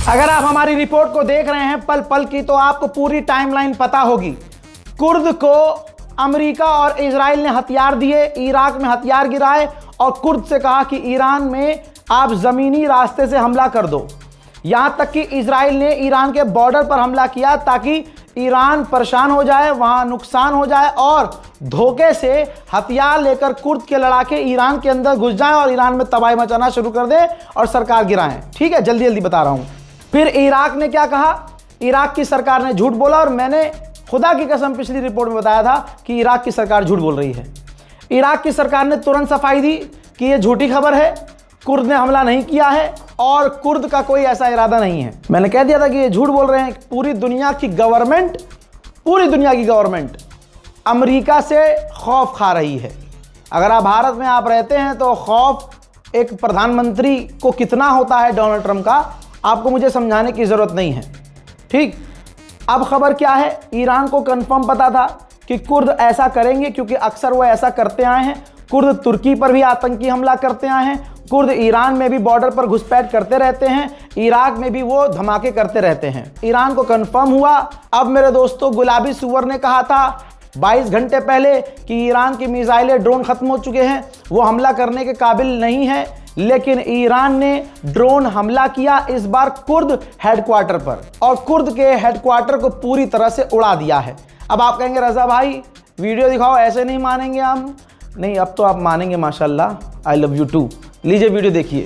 अगर आप हमारी रिपोर्ट को देख रहे हैं पल पल की, तो आपको पूरी टाइमलाइन पता होगी। कुर्द को अमेरिका और इजराइल ने हथियार दिए, इराक में हथियार गिराए और कुर्द से कहा कि ईरान में आप जमीनी रास्ते से हमला कर दो। यहां तक कि इजराइल ने ईरान के बॉर्डर पर हमला किया ताकि ईरान परेशान हो जाए, वहां नुकसान हो जाए और धोखे से हथियार लेकर कुर्द के लड़ाके ईरान के अंदर घुस जाएं और ईरान में तबाही मचाना शुरू कर दें और सरकार गिराएं। ठीक है, जल्दी जल्दी बता रहा हूं। फिर इराक ने क्या कहा? इराक की सरकार ने झूठ बोला और मैंने खुदा की कसम पिछली रिपोर्ट में बताया था कि इराक की सरकार झूठ बोल रही है। इराक की सरकार ने तुरंत सफाई दी कि यह झूठी खबर है, कुर्द ने हमला नहीं किया है और कुर्द का कोई ऐसा इरादा नहीं है। मैंने कह दिया था कि ये झूठ बोल रहे हैं। पूरी दुनिया की गवर्नमेंट अमेरिका से खौफ खा रही है। अगर आप भारत में आप रहते हैं तो खौफ एक प्रधानमंत्री को कितना होता है डोनाल्ड ट्रंप का, आपको मुझे समझाने की जरूरत नहीं है। ठीक, अब खबर क्या है? ईरान को कंफर्म पता था कि कुर्द ऐसा करेंगे क्योंकि अक्सर वो ऐसा करते आए हैं। कुर्द तुर्की पर भी आतंकी हमला करते आए हैं, कुर्द ईरान में भी बॉर्डर पर घुसपैठ करते रहते हैं, इराक में भी वो धमाके करते रहते हैं। ईरान को कंफर्म हुआ। अब मेरे दोस्तों, गुलाबी सुअर ने कहा था 22 घंटे पहले कि ईरान की मिसाइलें, ड्रोन खत्म हो चुके हैं, वो हमला करने के काबिल नहीं है, लेकिन ईरान ने ड्रोन हमला किया इस बार कुर्द हेडक्वार्टर पर और कुर्द के हेडक्वार्टर को पूरी तरह से उड़ा दिया है। अब आप कहेंगे रजा भाई वीडियो दिखाओ, ऐसे नहीं मानेंगे हम। नहीं, अब तो आप मानेंगे माशाल्लाह। I love you too. लीजिए वीडियो देखिए।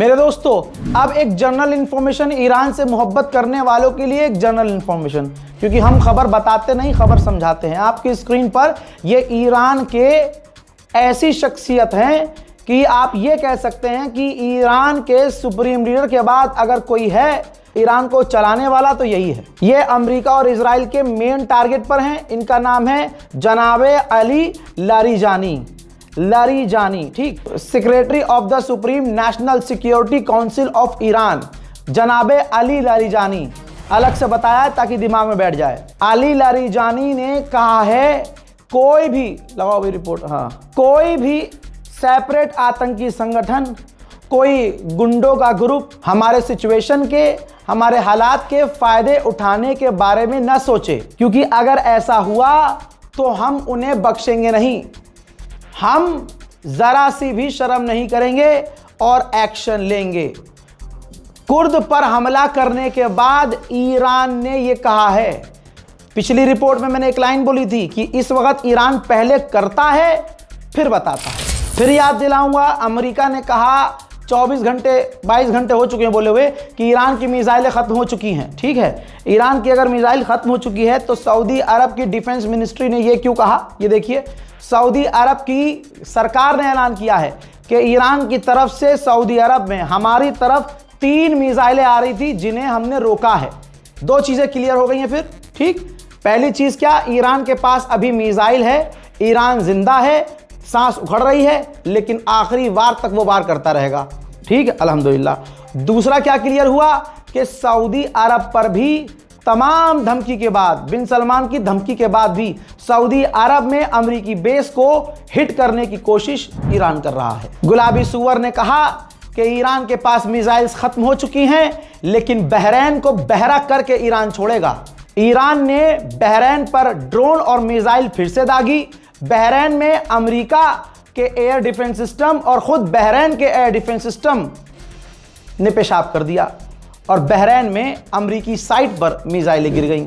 मेरे दोस्तों, अब एक जनरल इंफॉर्मेशन, ईरान से मोहब्बत करने वालों के लिए एक जनरल इंफॉर्मेशन, क्योंकि हम खबर बताते नहीं, खबर समझाते हैं। आपकी स्क्रीन पर ये ईरान के ऐसी शख्सियत हैं कि आप ये कह सकते हैं कि ईरान के सुप्रीम लीडर के बाद अगर कोई है ईरान को चलाने वाला तो यही है। ये अमेरिका और इजराइल के मेन टारगेट पर हैं। इनका नाम है जनाबे अली लारीजानी। ठीक, secretary of the supreme national security council of Iran, जनाबे अली लारीजानी। अलग से बताया ताकि दिमाग में बैठ जाए। अली लारीजानी ने कहा है कोई भी, लगाओ भी रिपोर्ट, हाँ, कोई भी सेपरेट आतंकी संगठन, कोई गुंडों का ग्रुप हमारे सिचुएशन के, हमारे हालात के फायदे उठाने के बारे में न सोचे, क्योंकि अगर ऐसा हुआ तो हम उन्हें बख्शेंगे नहीं। हम जरा सी भी शर्म नहीं करेंगे और एक्शन लेंगे। कुर्द पर हमला करने के बाद ईरान ने यह कहा है, पिछली रिपोर्ट में मैंने एक लाइन बोली थी कि इस वक्त ईरान पहले करता है फिर बताता है। फिर याद दिलाऊंगा, अमेरिका ने कहा 22 घंटे हो चुके हैं बोले हुए कि ईरान की मिसाइलें खत्म हो चुकी हैं। ठीक है, ईरान की अगर मिसाइल खत्म हो चुकी है तो सऊदी अरब की डिफेंस मिनिस्ट्री ने यह क्यों कहा? ये देखिए, सऊदी अरब की सरकार ने ऐलान किया है कि ईरान की तरफ से सऊदी अरब में हमारी तरफ 3 मिसाइलें आ रही थी जिन्हें हमने रोका है। 2 चीजें क्लियर हो गई हैं फिर। ठीक, पहली चीज क्या? ईरान के पास अभी मिसाइल है, ईरान जिंदा है, सांस उखड़ रही है, लेकिन आखिरी वार तक वो वार करता रहेगा। ठीक है, अल्हम्दुलिल्लाह। दूसरा क्या क्लियर हुआ कि सऊदी अरब पर भी तमाम धमकी के बाद, बिन सलमान की धमकी के बाद भी सऊदी अरब में अमेरिकी बेस को हिट करने की कोशिश ईरान कर रहा है। गुलाबी सुअर ने कहा कि ईरान के पास मिसाइल्स खत्म हो चुकी हैं, लेकिन बहरैन को बहरा करके ईरान छोड़ेगा। ईरान ने बहरैन पर ड्रोन और मिसाइल फिर से दागी। बहरैन में अमेरिका के एयर डिफेंस सिस्टम और खुद बहरैन के एयर डिफेंस सिस्टम ने पेशाब कर दिया और बहरैन में अमेरिकी साइट पर मिसाइलें गिर गईं।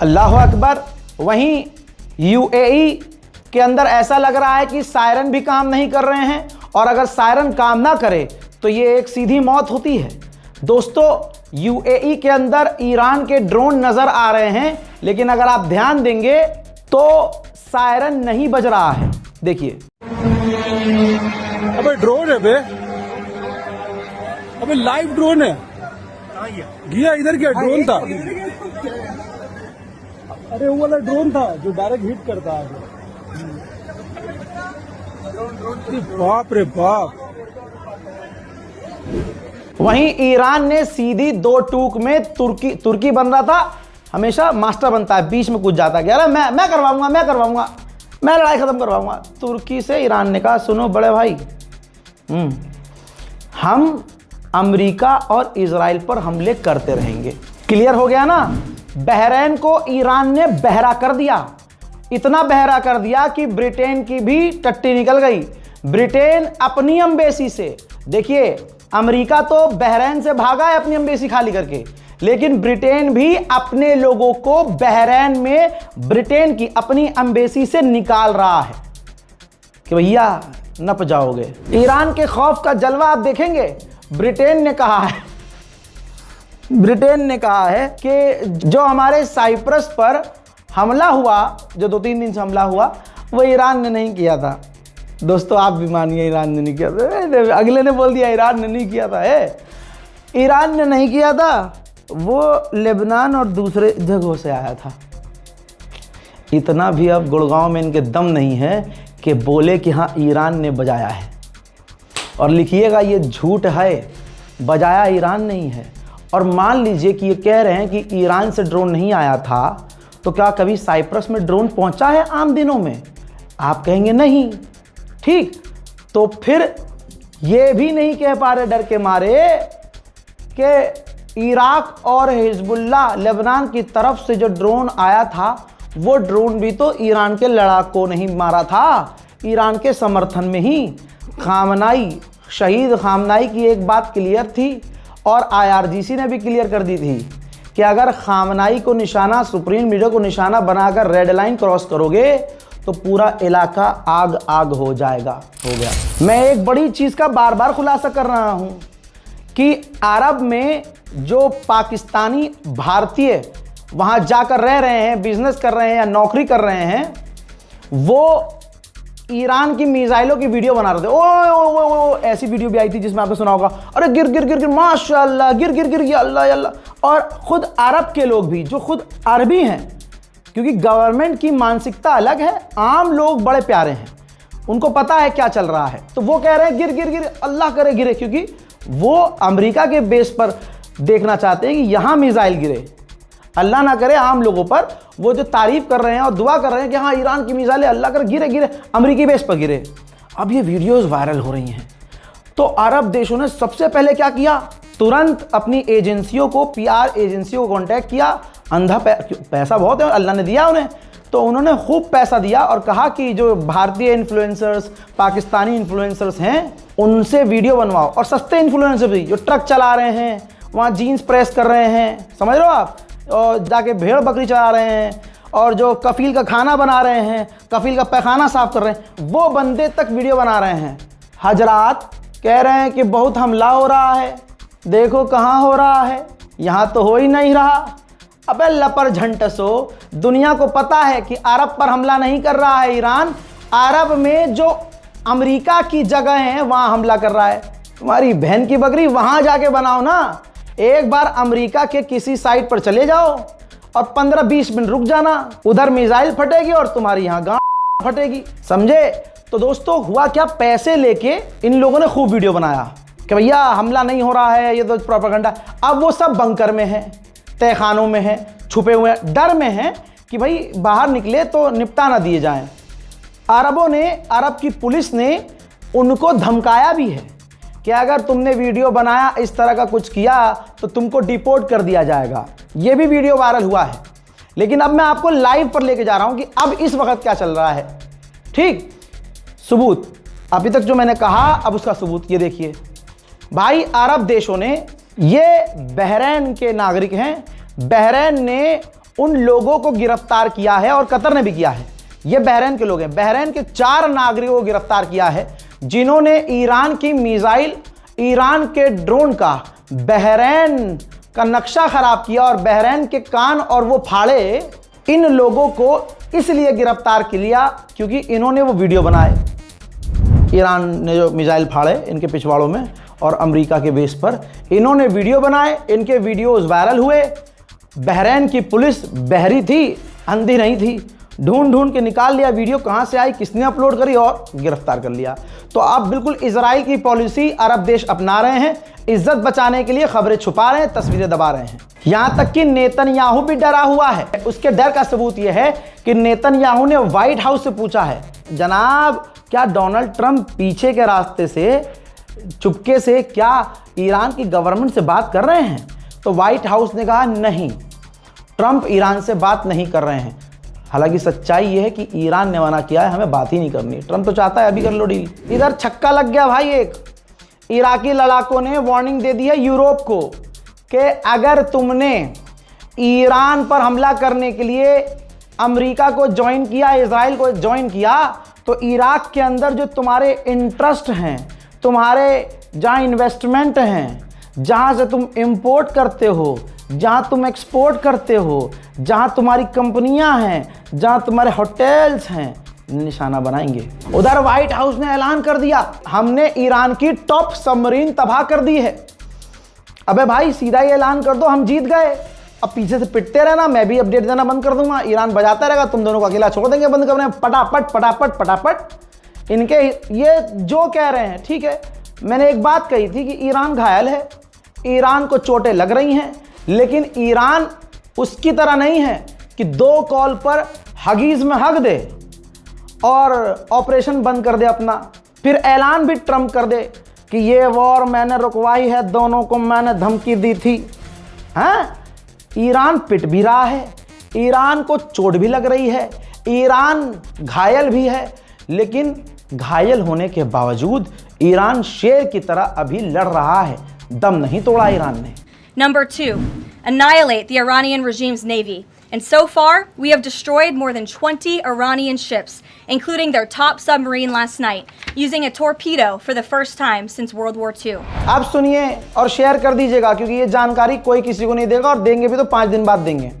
अल्लाह अकबर। वहीं यूएई के अंदर ऐसा लग रहा है कि सायरन भी काम नहीं कर रहे हैं, और अगर सायरन काम ना करे तो ये एक सीधी मौत होती है। दोस्तों, यूएई के अंदर ईरान के ड्रोन नजर आ रहे हैं, लेकिन अगर आप ध्यान देंगे तो सायरन नहीं बज रहा है। देखिए, अबे ड्रोन है बे, अबे लाइव ड्रोन है। गया इधर क्या ड्रोन था? अरे वो वाला ड्रोन था जो डायरेक्ट हिट करता है। बाप रे बाप। वहीं ईरान ने सीधी दो टूक में तुर्की बन रहा था, हमेशा मास्टर बनता है, बीच में कुछ जाता है, अरे मैं करवाऊंगा, मैं लड़ाई खत्म करवाऊंगा। तुर्की से ईरान ने कहा, सुनो बड़े भाई, हम अमेरिका और इजराइल पर हमले करते रहेंगे। क्लियर हो गया ना? बहरीन को ईरान ने बहरा कर दिया, इतना बहरा कर दिया कि ब्रिटेन की भी टट्टी निकल गई। ब्रिटेन अपनी एम्बेसी से, देखिए अमेरिका तो बहरीन से भागा है अपनी एम्बेसी खाली करके, लेकिन ब्रिटेन भी अपने लोगों को बहरीन में ब्रिटेन की अपनी एम्बेसी से निकाल रहा है कि भैया नप जाओगे। ईरान के खौफ का जलवा आप देखेंगे। ब्रिटेन ने कहा है कि जो हमारे साइप्रस पर हमला हुआ, जो 2-3 दिन से हमला हुआ, वो ईरान ने नहीं किया था। दोस्तों आप भी मानिए, ईरान ने नहीं किया था। अगले ने बोल दिया ईरान ने नहीं किया था। ईरान ने नहीं किया था, वो लेबनान और दूसरे जगहों से आया था। इतना भी अब गुड़गांव में इनके दम नहीं है कि बोले कि हाँ ईरान ने बजाया है। और लिखिएगा, ये झूठ है, बजाया ईरान नहीं है। और मान लीजिए कि ये कह रहे हैं कि ईरान से ड्रोन नहीं आया था, तो क्या कभी साइप्रस में ड्रोन पहुंचा है आम दिनों में? आप कहेंगे नहीं। ठीक, तो फिर ये भी नहीं कह पा रहे डर के मारे कि इराक और हिजबुल्ला लेबनान की तरफ से जो ड्रोन आया था, वो ड्रोन भी तो ईरान के लड़ाकों ने ही मारा था, ईरान के समर्थन में ही। शहीद खामनाई की एक बात क्लियर थी, और आईआरजीसी ने भी क्लियर कर दी थी कि अगर खामनाई को निशाना, सुप्रीम लीडर को निशाना बनाकर रेड लाइन क्रॉस करोगे तो पूरा इलाका आग हो जाएगा। हो गया। मैं एक बड़ी चीज़ का बार बार खुलासा कर रहा हूं कि अरब में जो पाकिस्तानी भारतीय वहां जाकर रह रहे हैं, बिजनेस कर रहे हैं या नौकरी कर रहे हैं, वो ईरान की मिसाइलों की वीडियो बना रहे थे। ओ ऐसी वीडियो भी आई थी जिसमें आपने सुना होगा, अरे गिर माशाल्लाह, गिर या अल्लाह। और खुद अरब के लोग भी, जो खुद अरबी हैं, क्योंकि गवर्नमेंट की मानसिकता अलग है, आम लोग बड़े प्यारे हैं, उनको पता है क्या चल रहा है, तो वो कह रहे हैं गिर अल्लाह करे गिरे, क्योंकि वो अमेरिका के बेस पर देखना चाहते हैं कि यहां मिसाइल गिरे। अल्लाह ना करे आम लोगों पर वो जो तारीफ कर रहे हैं और दुआ कर रहे हैं कि हाँ ईरान की मिसाइलें अल्लाह कर गिरे अमेरिकी बेस पर गिरे। अब ये वीडियोस वायरल हो रही हैं, तो अरब देशों ने सबसे पहले क्या किया, तुरंत अपनी एजेंसियों को, पीआर एजेंसियों को कांटेक्ट किया। अंधा पैसा बहुत है, अल्लाह ने दिया उन्हें, तो उन्होंने खूब पैसा दिया और कहा कि जो भारतीय इन्फ्लुएंसर्स, पाकिस्तानी इन्फ्लुएंसर्स हैं, उनसे वीडियो बनवाओ। और सस्ते इन्फ्लुएंसर भी, जो ट्रक चला रहे हैं, वहाँ जीन्स प्रेस कर रहे हैं, समझ रहे हो आप, और जाके भेड़ बकरी चला रहे हैं, और जो कफील का खाना बना रहे हैं, कफील का पैखाना साफ कर रहे हैं, वो बंदे तक वीडियो बना रहे हैं। हजरात कह रहे हैं कि बहुत हमला हो रहा है, देखो कहाँ हो रहा है, यहाँ तो हो ही नहीं रहा। अबे लपर झंटसो, दुनिया को पता है कि अरब पर हमला नहीं कर रहा है ईरान, अरब में जो अमेरिका की जगह हैं वहाँ हमला कर रहा है। तुम्हारी बहन की बकरी, वहाँ जाके बनाओ ना। एक बार अमेरिका के किसी साइट पर चले जाओ और 15-20 मिनट रुक जाना, उधर मिसाइल फटेगी और तुम्हारी यहाँ गांड फटेगी, समझे? तो दोस्तों हुआ क्या, पैसे लेके इन लोगों ने खूब वीडियो बनाया कि भैया हमला नहीं हो रहा है, ये तो प्रोपेगेंडा। अब वो सब बंकर में है, तहखानों में है, छुपे हुए हैं, डर में है कि भाई बाहर निकले तो निपटा ना दिए जाएं। अरब की पुलिस ने उनको धमकाया भी है कि अगर तुमने वीडियो बनाया, इस तरह का कुछ किया तो तुमको डिपोर्ट कर दिया जाएगा। ये भी वीडियो वायरल हुआ है। लेकिन अब मैं आपको लाइव पर लेके जा रहा हूं कि अब इस वक्त क्या चल रहा है। ठीक, सबूत अभी तक जो मैंने कहा, अब उसका सबूत ये देखिए भाई। अरब देशों ने, ये बहरीन के नागरिक हैं, बहरीन ने उन लोगों को गिरफ्तार किया है और कतर ने भी किया है। ये बहरीन के लोग हैं। बहरीन के 4 नागरिकों को गिरफ्तार किया है जिन्होंने ईरान की मिसाइल, ईरान के ड्रोन का बहरीन का नक्शा खराब किया और बहरीन के कान और वो फाड़े। इन लोगों को इसलिए गिरफ्तार किया क्योंकि इन्होंने वो वीडियो बनाए। ईरान ने जो मिसाइल फाड़े इनके पिछवाड़ों में और अमेरिका के बेस पर, इन्होंने वीडियो बनाए, इनके वीडियोस वायरल हुए। बहरीन की पुलिस बहरी थी, अंधी नहीं थी, ढूंढ ढूंढ के निकाल लिया वीडियो कहां से आई, किसने अपलोड करी और गिरफ्तार कर लिया। तो अब बिल्कुल इजराइल की पॉलिसी अरब देश अपना रहे हैं, इज्जत बचाने के लिए खबरें छुपा रहे हैं, तस्वीरें दबा रहे हैं। यहां तक कि नेतन्याहू भी डरा हुआ है। उसके डर का सबूत यह है कि नेतन्याहू ने व्हाइट हाउस से पूछा है, जनाब क्या डोनाल्ड ट्रंप पीछे के रास्ते से, चुपके से क्या ईरान की गवर्नमेंट से बात कर रहे हैं? तो व्हाइट हाउस ने कहा नहीं, ट्रंप ईरान से बात नहीं कर रहे हैं। हालांकि सच्चाई यह है कि ईरान ने मना किया है, हमें बात ही नहीं करनी। ट्रंप तो चाहता है अभी कर लो डील। इधर छक्का लग गया भाई। एक इराकी लड़ाकों ने वार्निंग दे दी है यूरोप को कि अगर तुमने ईरान पर हमला करने के लिए अमेरिका को ज्वाइन किया, इजराइल को ज्वाइन किया, तो इराक के अंदर जो तुम्हारे इंटरेस्ट हैं, तुम्हारे जहां इन्वेस्टमेंट हैं, जहां से तुम इंपोर्ट करते हो, जहां तुम एक्सपोर्ट करते हो, जहां तुम्हारी कंपनियां हैं, जहां तुम्हारे होटल्स हैं, निशाना बनाएंगे। उधर व्हाइट हाउस ने ऐलान कर दिया, हमने ईरान की टॉप सबमरीन तबाह कर दी है। अबे भाई सीधा ही ऐलान कर दो, हम जीत गए। अब पीछे से पिटते रहना, मैं भी अपडेट देना बंद कर दूंगा, ईरान बजाता रहेगा, तुम दोनों को अकेला छोड़ देंगे बंद करने। पटापट पटापट पटापट इनके ये जो कह रहे हैं। ठीक है, मैंने एक बात कही थी कि ईरान घायल है, ईरान को चोटें लग रही हैं, लेकिन ईरान उसकी तरह नहीं है कि 2 कॉल पर हगीज में हग दे और ऑपरेशन बंद कर दे अपना, फिर ऐलान भी ट्रंप कर दे कि ये वॉर मैंने रुकवाई है, दोनों को मैंने धमकी दी थी। हाँ, ईरान पिट भी रहा है, ईरान को चोट भी लग रही है, ईरान घायल भी है, लेकिन घायल होने के बावजूद ईरान शेर की तरह अभी लड़ रहा है, दम नहीं तोड़ा ईरान ने। Number 2, annihilate the Iranian regime's navy. And so far, we have destroyed more than 20 Iranian ships, including their top submarine last night, using a torpedo for the first time since World War II. आप सुनिए और share कर दीजिएगा, क्योंकि ये जानकारी कोई किसी को नहीं देगा और देंगे भी तो 5 दिन बाद देंगे।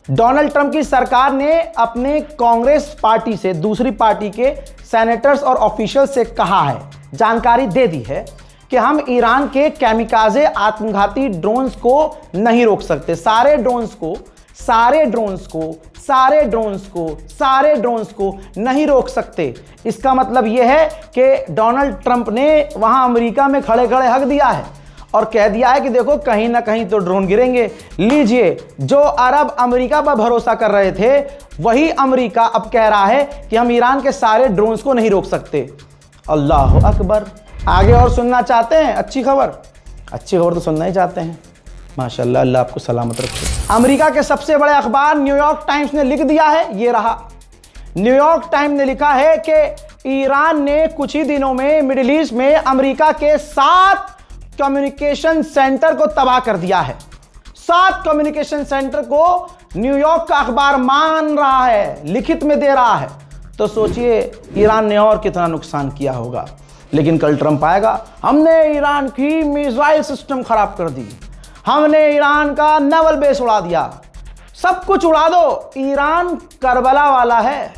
डोनाल्ड ट्रंप की सरकार ने अपने कांग्रेस पार्टी से, दूसरी पार्टी के सेनेटर्स और ऑफिशियल से कहा है, जानकारी दे दी है कि हम ईरान के कैमिकाजे आत्मघाती ड्रोन्स को नहीं रोक सकते। सारे ड्रोन्स को नहीं रोक सकते। इसका मतलब यह है कि डोनाल्ड ट्रंप ने वहां अमेरिका में खड़े खड़े हक दिया है और कह दिया है कि देखो कहीं ना कहीं तो ड्रोन गिरेंगे। लीजिए, जो अरब अमेरिका पर भरोसा कर रहे थे, वही अमेरिका अब कह रहा है कि हम ईरान के सारे ड्रोन्स को नहीं रोक सकते। अल्लाह अकबर। आगे और सुनना चाहते हैं अच्छी खबर? अच्छी खबर तो सुनना ही चाहते हैं। माशाल्लाह, अल्लाह आपको सलामत रखे। अमेरिका के सबसे बड़े अखबार न्यूयॉर्क टाइम्स ने लिख दिया है, ये रहा। न्यूयॉर्क टाइम्स ने लिखा है कि ईरान ने कुछ ही दिनों में मिडिल ईस्ट में अमेरिका के 7 कम्युनिकेशन सेंटर को तबाह कर दिया है। 7 कम्युनिकेशन सेंटर को न्यूयॉर्क का अखबार मान रहा है, लिखित में दे रहा है। तो सोचिए ईरान ने और कितना नुकसान किया होगा। लेकिन कल ट्रंप आएगा, हमने ईरान की मिसाइल सिस्टम खराब कर दी, हमने ईरान का नेवल बेस उड़ा दिया, सब कुछ उड़ा दो। ईरान करबला वाला है,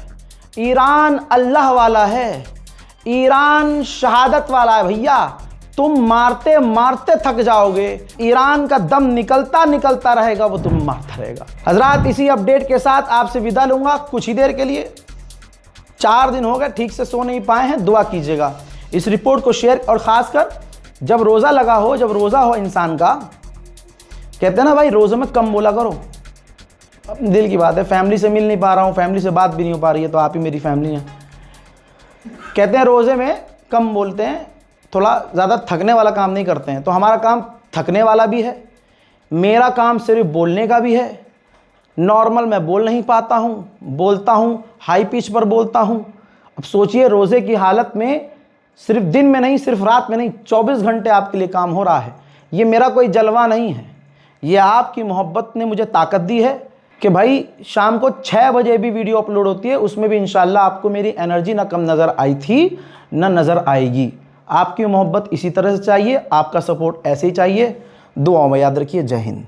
ईरान अल्लाह वाला है, ईरान शहादत वाला है भैया। तुम मारते मारते थक जाओगे, ईरान का दम निकलता निकलता रहेगा, वो तुम मारता रहेगा। हजरात, इसी अपडेट के साथ आपसे विदा लूंगा कुछ ही देर के लिए। 4 दिन हो गए ठीक से सो नहीं पाए हैं, दुआ कीजिएगा। इस रिपोर्ट को शेयर, और खासकर जब रोज़ा लगा हो, जब रोज़ा हो इंसान का, कहते हैं ना भाई रोज़े में कम बोला करो। अपने दिल की बात है, फैमिली से मिल नहीं पा रहा हूँ, फैमिली से बात भी नहीं हो पा रही है, तो आप ही मेरी फैमिली है। कहते हैं रोज़े में कम बोलते हैं, थोड़ा ज़्यादा थकने वाला काम नहीं करते हैं। तो हमारा काम थकने वाला भी है, मेरा काम सिर्फ बोलने का भी है। नॉर्मल मैं बोल नहीं पाता हूँ, बोलता हूँ हाई पिच पर बोलता हूँ। अब सोचिए रोज़े की हालत में सिर्फ दिन में नहीं, सिर्फ रात में नहीं, 24 घंटे आपके लिए काम हो रहा है। ये मेरा कोई जलवा नहीं है, ये आपकी मोहब्बत ने मुझे ताकत दी है कि भाई शाम को 6 बजे भी वीडियो अपलोड होती है, उसमें भी इंशाल्लाह आपको मेरी एनर्जी ना कम नज़र आई थी ना नज़र आएगी। आपकी मोहब्बत इसी तरह से चाहिए, आपका सपोर्ट ऐसे ही चाहिए। दुआ में याद रखिए। जय हिंद।